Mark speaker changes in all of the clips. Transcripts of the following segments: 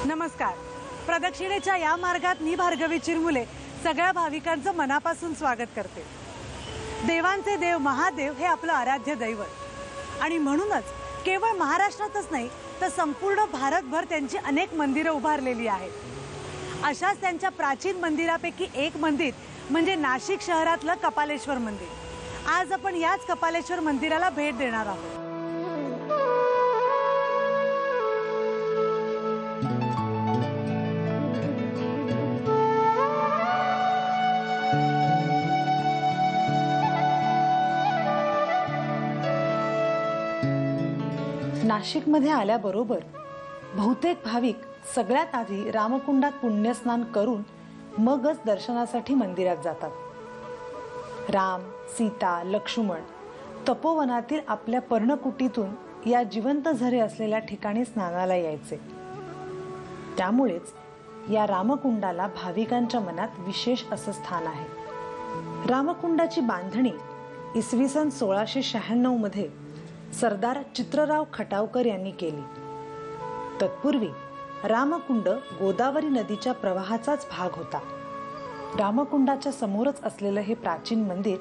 Speaker 1: नमस्कार. प्रदक्षिणेच्या या मार्गात मी भार्गवी चिरमुले सगळ्या भाविकांचं मनापासून स्वागत करते. देवांचे देव महादेव हे आपलं आराध्य दैवत आणि म्हणूनच केवळ महाराष्ट्रातच नाही तर संपूर्ण भारतभर त्यांची अनेक मंदिरं उभारलेली आहेत. अशाच त्यांच्या प्राचीन मंदिरापैकी एक मंदिर म्हणजे नाशिक शहरातलं कपालेश्वर मंदिर. आज आपण याच कपालेश्वर मंदिराला भेट देणार आहोत. नाशिकमध्ये आल्याबरोबर बहुतेक भाविक सगळ्यात आधी रामकुंडात पुण्यस्नान करून मगच दर्शनासाठी मंदिरात जातात. राम, सीता, लक्ष्मण तपोवनातील आपल्या पर्णकुटीतून या जिवंत झरे असलेल्या ठिकाणी स्नानाला यायचे. त्यामुळेच या रामकुंडाला भाविकांच्या मनात विशेष असं स्थान आहे. रामकुंडाची बांधणी इसवी सन 1696 मध्ये सरदार चित्रराव खटावकर यांनी केली. तत्पूर्वी रामकुंड गोदावरी नदीच्या प्रवाहाचाच भाग होता. रामकुंडाच्या समोरच असलेलं हे प्राचीन मंदिर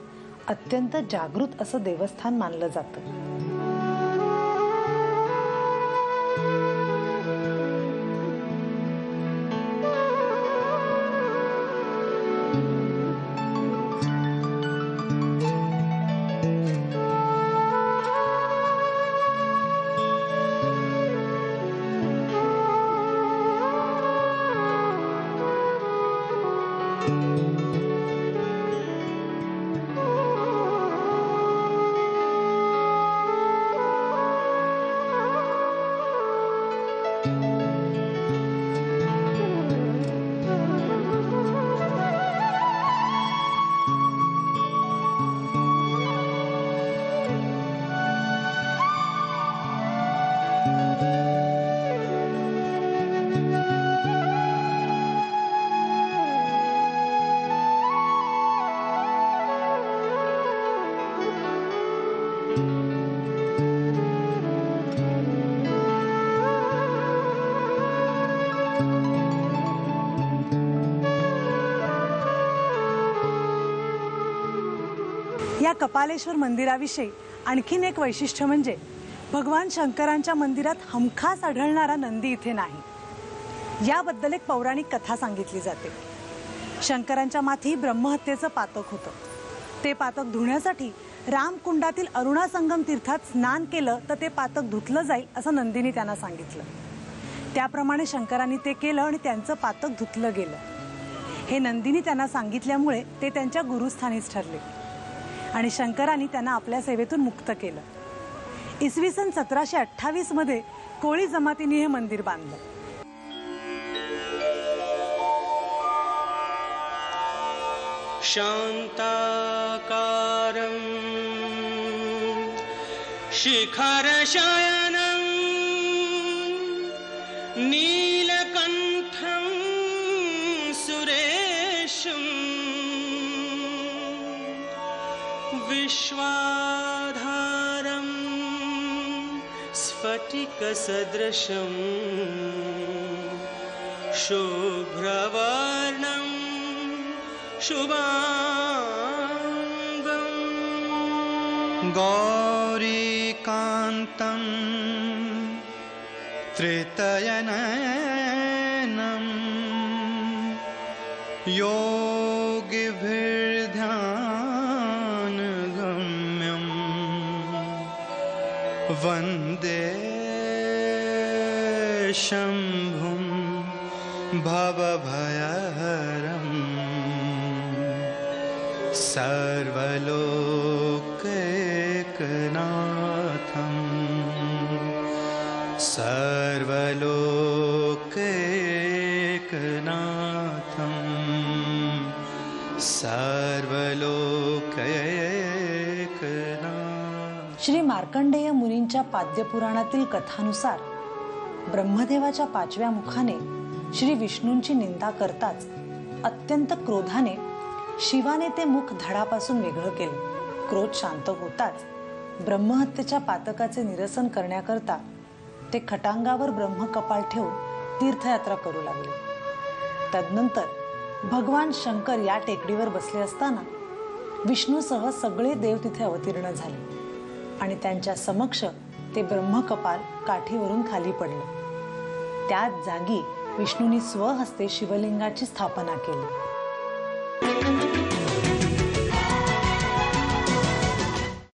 Speaker 1: अत्यंत जागृत असं देवस्थान मानलं जातं. या कपालेश्वर मंदिराविषयी आणखीन एक वैशिष्ट्य म्हणजे भगवान शंकरांच्या मंदिरात हमखास आढळणारा नंदी इथे नाही. याबद्दल एक पौराणिक कथा सांगितली जाते. शंकरांच्या माथी ब्रह्महत्येचं पातक होतं. ते पातक धुण्यासाठी रामकुंडातील अरुणा संगम तीर्थात स्नान केलं तर ते पातक धुतलं जाईल असं नंदीने त्यांना सांगितलं. त्याप्रमाणे शंकरांनी ते केलं आणि त्यांचं पातक धुतलं गेलं. हे नंदीने त्यांना सांगितल्यामुळे ते त्यांच्या गुरुस्थानीच ठरले आणि शंकरांनी त्यांना आपल्या सेवेतून मुक्त केलं. इसवी सन 1728 मध्ये कोळी जमातीने हे मंदिर बांधलं.
Speaker 2: शांताकारं शिखरशयनं नीलकण्ठं सुरेशं विश्वाधारं स्फटिकसदृशं शुभ्रवर्णं शुभांगं गौरीकान्तं त्रितयनयनं योगिभिर्ध्यानगम्यं वन्दे शम्भुं भवभयहरम् सर्वलोकैकनाथं सर्वलोकैकनाथं सर्वलोकैकनाथं.
Speaker 1: श्री मार्कंडेय मुनींच्या पाद्यपुराणातील कथानुसार ब्रह्मदेवाच्या 5व्या मुखाने श्री विष्णूंची निंदा करताच अत्यंत क्रोधाने शिवाने ते मुख धडापासून वेगळं केलं. क्रोध शांत होताच ब्रह्महत्येच्या पातकाचे निरसन करण्याकरता ते खटांगावर ब्रह्मकपाळ ठेवून तीर्थयात्रा करू लागले. तदनंतर भगवान शंकर या टेकडीवर बसले असताना विष्णूसह सगळे देव तिथे अवतीर्ण झाले आणि त्यांच्या समक्ष ते ब्रह्मकपाल काठीवरून खाली पडलं. त्याच जागी विष्णूंनी स्वहस्ते शिवलिंगाची स्थापना केली.